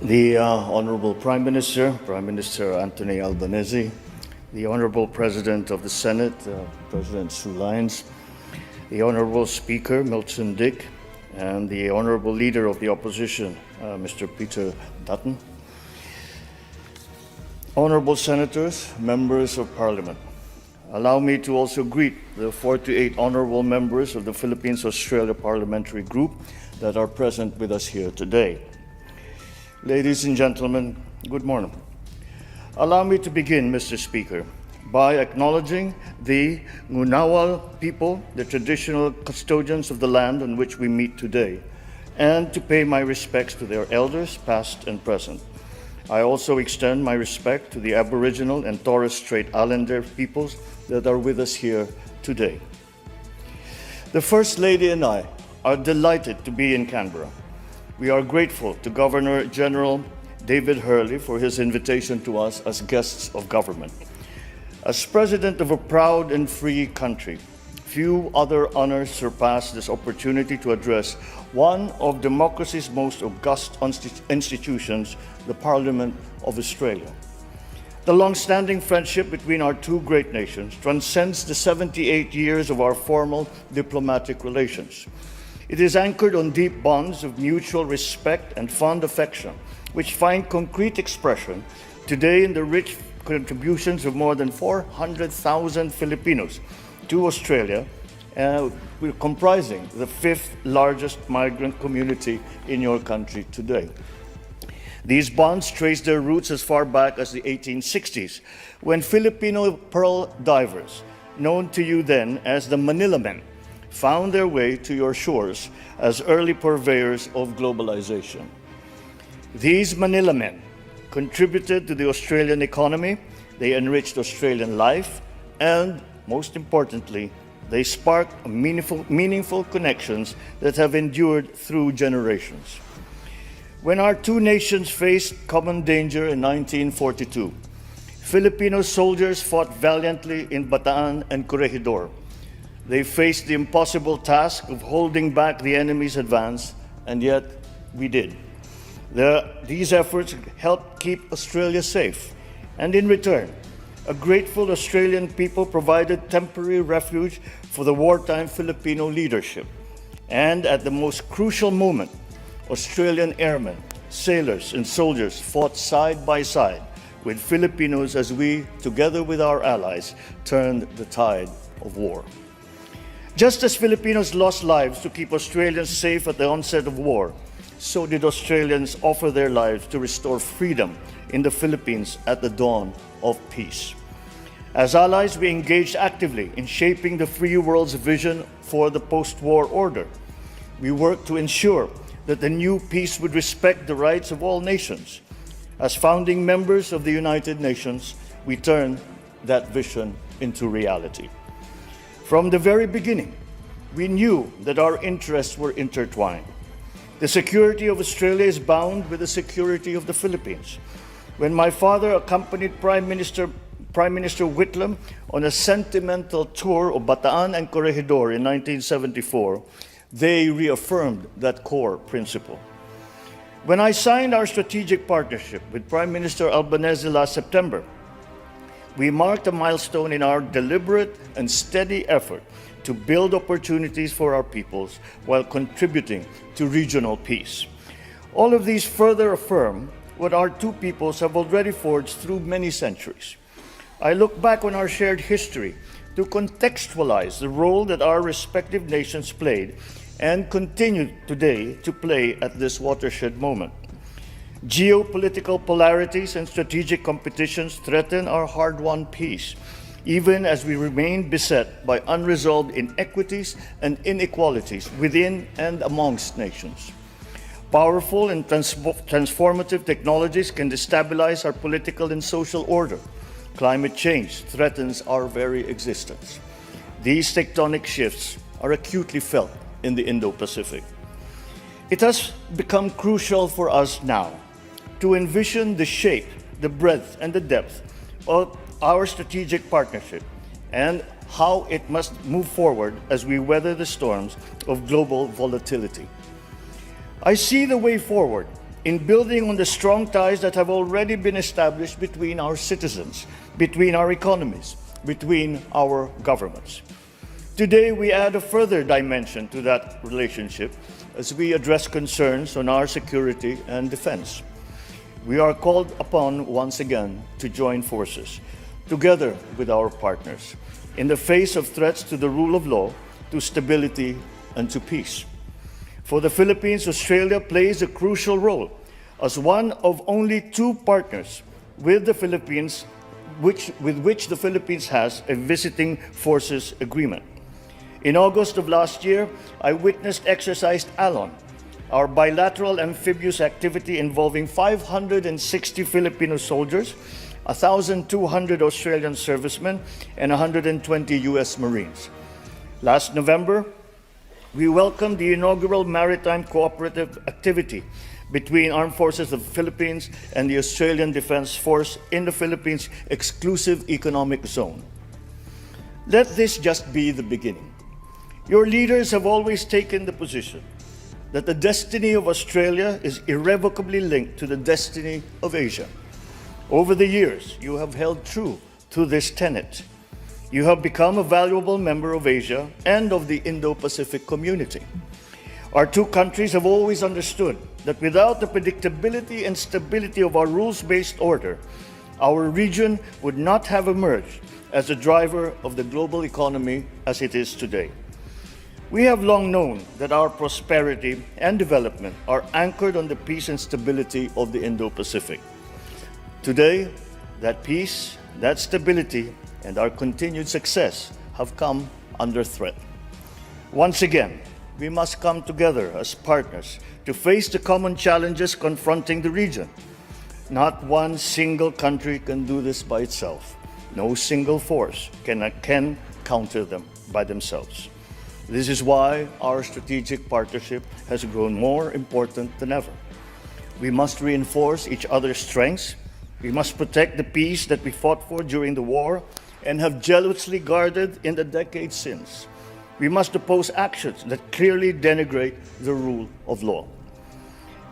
The Honorable Prime Minister, Prime Minister Anthony Albanese, the Honorable President of the Senate, President Sue Lyons, the Honorable Speaker Milton Dick, and the Honorable Leader of the Opposition, Mr. Peter Dutton, Honorable Senators, Members of Parliament. Allow me to also greet the 48 honorable members of the Philippines-Australia Parliamentary Group that are present with us here today. Ladies and gentlemen, good morning. Allow me to begin, Mr. Speaker, by acknowledging the Ngunawal people, the traditional custodians of the land on which we meet today, and to pay my respects to their elders, past and present. I also extend my respect to the Aboriginal and Torres Strait Islander peoples that are with us here today. The First Lady and I are delighted to be in Canberra. We are grateful to Governor General David Hurley for his invitation to us as guests of government. As President of a proud and free country, few other honors surpass this opportunity to address one of democracy's most august institutions, the Parliament of Australia. The long-standing friendship between our two great nations transcends the 78 years of our formal diplomatic relations. It is anchored on deep bonds of mutual respect and fond affection, which find concrete expression today in the rich contributions of more than 400,000 Filipinos to Australia, we're comprising the fifth largest migrant community in your country today. These bonds trace their roots as far back as the 1860s, when Filipino pearl divers, known to you then as the Manila Men, found their way to your shores as early purveyors of globalization. These Manila Men contributed to the Australian economy, they enriched Australian life, and most importantly, they sparked meaningful connections that have endured through generations. When our two nations faced common danger in 1942, Filipino soldiers fought valiantly in Bataan and Corregidor. They faced the impossible task of holding back the enemy's advance, and yet we did. These efforts helped keep Australia safe, and in return, a grateful Australian people provided temporary refuge for the wartime Filipino leadership. And at the most crucial moment, Australian airmen, sailors, and soldiers fought side by side with Filipinos as we, together with our allies, turned the tide of war. Just as Filipinos lost lives to keep Australians safe at the onset of war, so did Australians offer their lives to restore freedom in the Philippines at the dawn of peace. As allies, we engaged actively in shaping the free world's vision for the post-war order. We worked to ensure that the new peace would respect the rights of all nations. As founding members of the United Nations, we turned that vision into reality. From the very beginning, we knew that our interests were intertwined. The security of Australia is bound with the security of the Philippines. When my father accompanied Prime Minister Whitlam on a sentimental tour of Bataan and Corregidor in 1974, they reaffirmed that core principle. When I signed our strategic partnership with Prime Minister Albanese last September, we marked a milestone in our deliberate and steady effort to build opportunities for our peoples while contributing to regional peace. All of these further affirm what our two peoples have already forged through many centuries. I look back on our shared history to contextualize the role that our respective nations played and continue today to play at this watershed moment. Geopolitical polarities and strategic competitions threaten our hard-won peace, even as we remain beset by unresolved inequities and inequalities within and amongst nations. Powerful and transformative technologies can destabilize our political and social order. Climate change threatens our very existence. These tectonic shifts are acutely felt in the Indo-Pacific. It has become crucial for us now to envision the shape, the breadth, and the depth of our strategic partnership and how it must move forward as we weather the storms of global volatility. I see the way forward in building on the strong ties that have already been established between our citizens, between our economies, between our governments. Today, we add a further dimension to that relationship as we address concerns on our security and defense. We are called upon once again to join forces, together with our partners, in the face of threats to the rule of law, to stability, and to peace. For the Philippines, Australia plays a crucial role as one of only two partners with the Philippines, with which the Philippines has a visiting forces agreement. In August of last year, I witnessed Exercise Alon, our bilateral amphibious activity involving 560 Filipino soldiers, 1,200 Australian servicemen, and 120 U.S. Marines. Last November, we welcomed the inaugural maritime cooperative activity between Armed Forces of the Philippines and the Australian Defence Force in the Philippines Exclusive Economic Zone. Let this just be the beginning. Your leaders have always taken the position that the destiny of Australia is irrevocably linked to the destiny of Asia. Over the years, you have held true to this tenet. You have become a valuable member of Asia and of the Indo-Pacific community. Our two countries have always understood that without the predictability and stability of our rules-based order, our region would not have emerged as a driver of the global economy as it is today. We have long known that our prosperity and development are anchored on the peace and stability of the Indo-Pacific. Today, that peace, that stability, and our continued success have come under threat. Once again, we must come together as partners to face the common challenges confronting the region. Not one single country can do this by itself. No single force can counter them by themselves. This is why our strategic partnership has grown more important than ever. We must reinforce each other's strengths. We must protect the peace that we fought for during the war and have jealously guarded in the decades since. We must oppose actions that clearly denigrate the rule of law.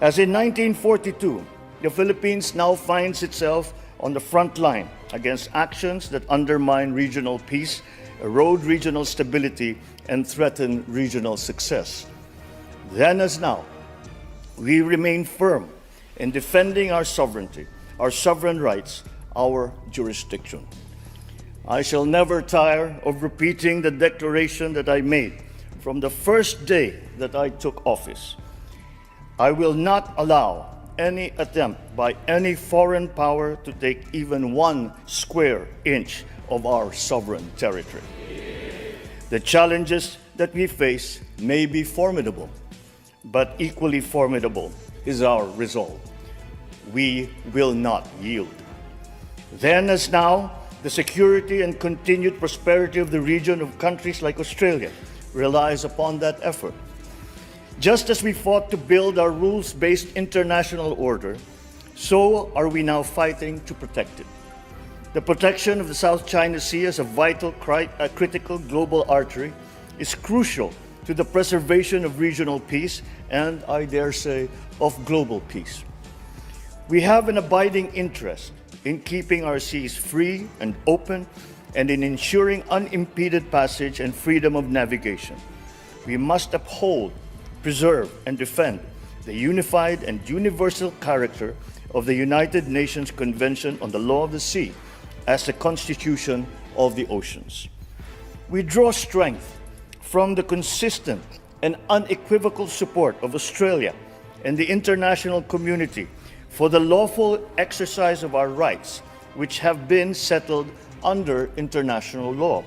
As in 1942, the Philippines now finds itself on the front line against actions that undermine regional peace, erode regional stability, and threaten regional success. Then as now, we remain firm in defending our sovereignty, our sovereign rights, our jurisdiction. I shall never tire of repeating the declaration that I made from the first day that I took office. I will not allow any attempt by any foreign power to take even 1 square inch of our sovereign territory. The challenges that we face may be formidable, but equally formidable is our resolve. We will not yield. Then as now, the security and continued prosperity of the region of countries like Australia relies upon that effort. Just as we fought to build our rules-based international order, so are we now fighting to protect it. The protection of the South China Sea as a vital, critical global artery is crucial to the preservation of regional peace and, I dare say, of global peace. We have an abiding interest in keeping our seas free and open and in ensuring unimpeded passage and freedom of navigation. We must uphold, preserve, and defend the unified and universal character of the United Nations Convention on the Law of the Sea as the constitution of the oceans. We draw strength from the consistent and unequivocal support of Australia and the international community for the lawful exercise of our rights, which have been settled under international law.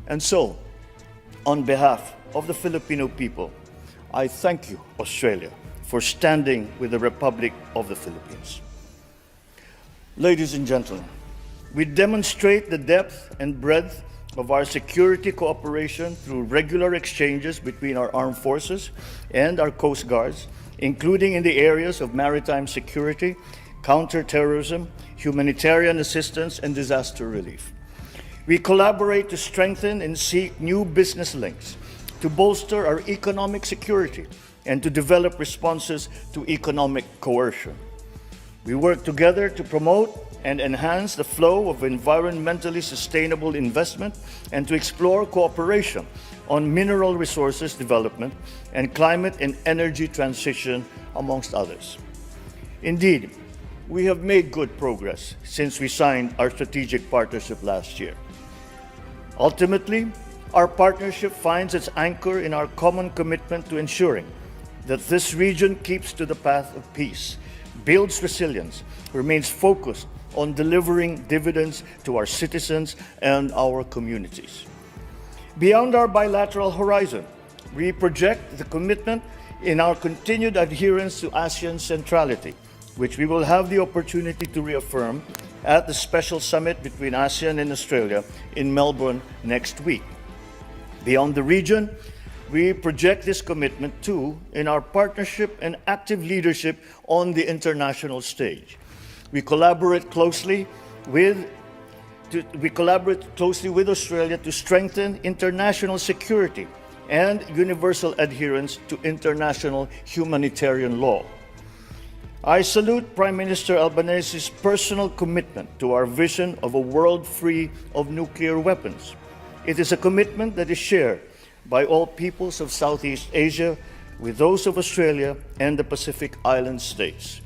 And so, on behalf of the Filipino people, I thank you, Australia, for standing with the Republic of the Philippines. Ladies and gentlemen, we demonstrate the depth and breadth of our security cooperation through regular exchanges between our armed forces and our coast guards, including in the areas of maritime security, counterterrorism, humanitarian assistance, and disaster relief. We collaborate to strengthen and seek new business links, to bolster our economic security, and to develop responses to economic coercion. We work together to promote and enhance the flow of environmentally sustainable investment and to explore cooperation on mineral resources development and climate and energy transition, amongst others. Indeed, we have made good progress since we signed our strategic partnership last year. Ultimately, our partnership finds its anchor in our common commitment to ensuring that this region keeps to the path of peace, builds resilience, remains focused on delivering dividends to our citizens and our communities. Beyond our bilateral horizon, we project the commitment in our continued adherence to ASEAN centrality, which we will have the opportunity to reaffirm at the special summit between ASEAN and Australia in Melbourne next week. Beyond the region, we project this commitment too in our partnership and active leadership on the international stage. We collaborate closely with Australia to strengthen international security and universal adherence to international humanitarian law. I salute Prime Minister Albanese's personal commitment to our vision of a world free of nuclear weapons. It is a commitment that is shared by all peoples of Southeast Asia with those of Australia and the Pacific Island states.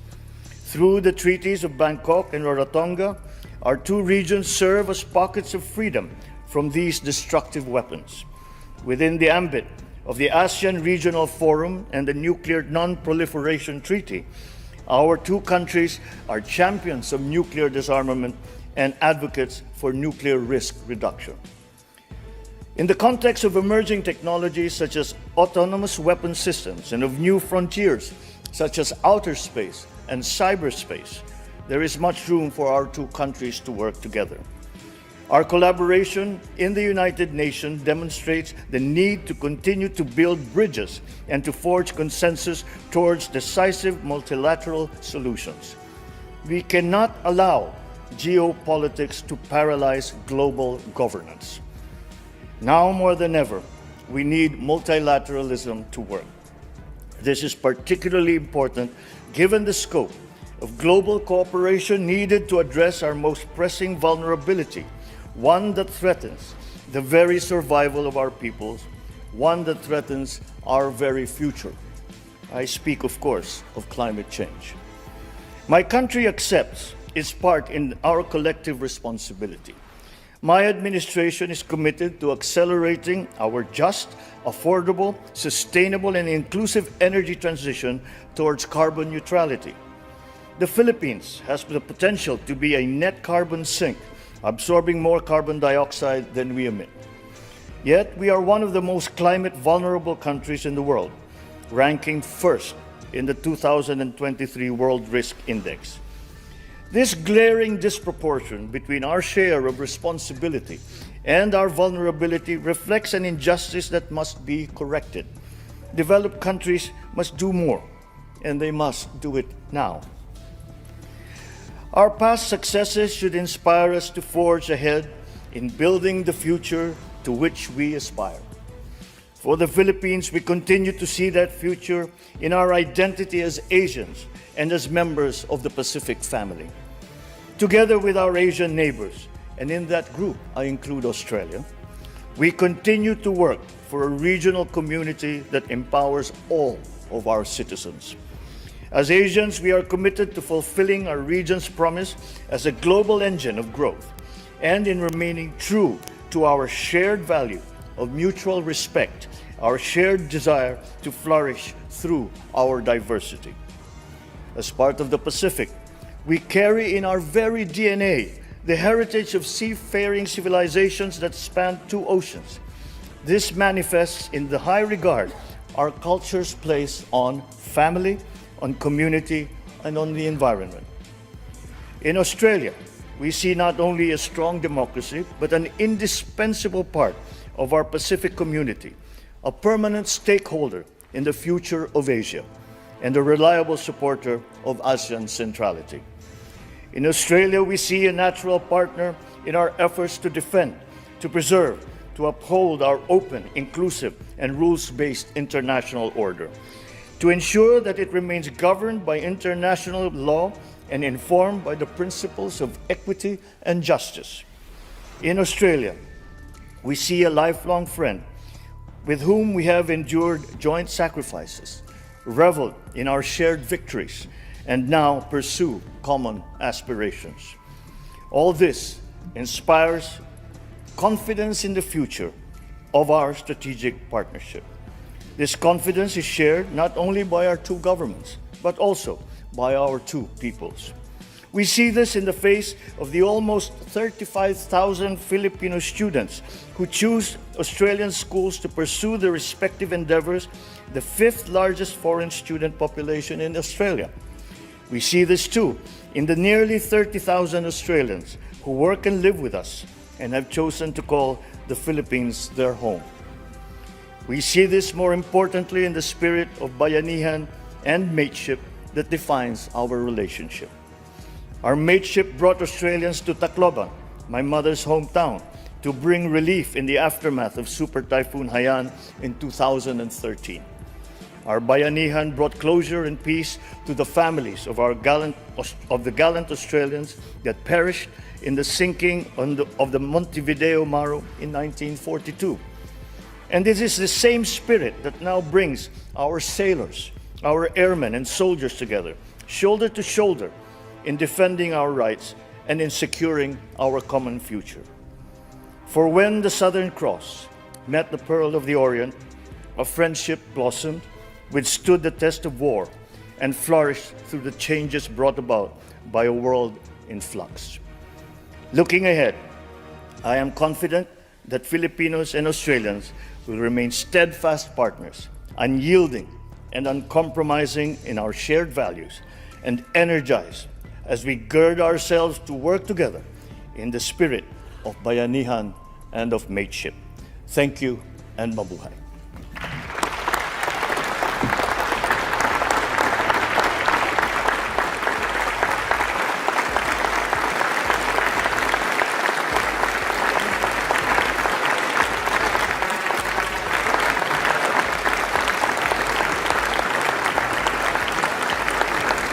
Through the treaties of Bangkok and Rarotonga, our two regions serve as pockets of freedom from these destructive weapons. Within the ambit of the ASEAN Regional Forum and the Nuclear Non-Proliferation Treaty, our two countries are champions of nuclear disarmament and advocates for nuclear risk reduction. In the context of emerging technologies such as autonomous weapon systems and of new frontiers such as outer space and cyberspace, there is much room for our two countries to work together. Our collaboration in the United Nations demonstrates the need to continue to build bridges and to forge consensus towards decisive multilateral solutions. We cannot allow geopolitics to paralyze global governance. Now more than ever, we need multilateralism to work. This is particularly important given the scope of global cooperation needed to address our most pressing vulnerability, one that threatens the very survival of our peoples, one that threatens our very future. I speak, of course, of climate change. My country accepts its part in our collective responsibility. My administration is committed to accelerating our just, affordable, sustainable, and inclusive energy transition towards carbon neutrality. The Philippines has the potential to be a net carbon sink, absorbing more carbon dioxide than we emit. Yet, we are one of the most climate vulnerable countries in the world, ranking first in the 2023 World Risk Index. This glaring disproportion between our share of responsibility and our vulnerability reflects an injustice that must be corrected. Developed countries must do more, and they must do it now. Our past successes should inspire us to forge ahead in building the future to which we aspire. For the Philippines, we continue to see that future in our identity as Asians and as members of the Pacific family. Together with our Asian neighbors, and in that group I include Australia, we continue to work for a regional community that empowers all of our citizens. As Asians, we are committed to fulfilling our region's promise as a global engine of growth and in remaining true to our shared value of mutual respect, our shared desire to flourish through our diversity. As part of the Pacific, we carry in our very DNA the heritage of seafaring civilizations that span two oceans. This manifests in the high regard our cultures place on family, on community, and on the environment. In Australia, we see not only a strong democracy, but an indispensable part of our Pacific community, a permanent stakeholder in the future of Asia, and a reliable supporter of ASEAN centrality. In Australia, we see a natural partner in our efforts to defend, to preserve, to uphold our open, inclusive, and rules-based international order. to ensure that it remains governed by international law and informed by the principles of equity and justice. In Australia, we see a lifelong friend with whom we have endured joint sacrifices, reveled in our shared victories, and now pursue common aspirations. All this inspires confidence in the future of our strategic partnership. This confidence is shared not only by our two governments, but also by our two peoples. We see this in the face of the almost 35,000 Filipino students who choose Australian schools to pursue their respective endeavors, the fifth largest foreign student population in Australia. We see this too in the nearly 30,000 Australians who work and live with us and have chosen to call the Philippines their home. We see this more importantly in the spirit of bayanihan and mateship that defines our relationship. Our mateship brought Australians to Tacloban, my mother's hometown, to bring relief in the aftermath of Super Typhoon Haiyan in 2013. Our bayanihan brought closure and peace to the families of the gallant Australians that perished in the sinking of the Montevideo Maru in 1942. And this is the same spirit that now brings our sailors, our airmen and soldiers together, shoulder to shoulder, in defending our rights and in securing our common future. For when the Southern Cross met the Pearl of the Orient, a friendship blossomed, withstood the test of war, and flourished through the changes brought about by a world in flux. Looking ahead, I am confident that Filipinos and Australians will remain steadfast partners, unyielding and uncompromising in our shared values, and energized as we gird ourselves to work together in the spirit of bayanihan and of mateship. Thank you and mabuhay.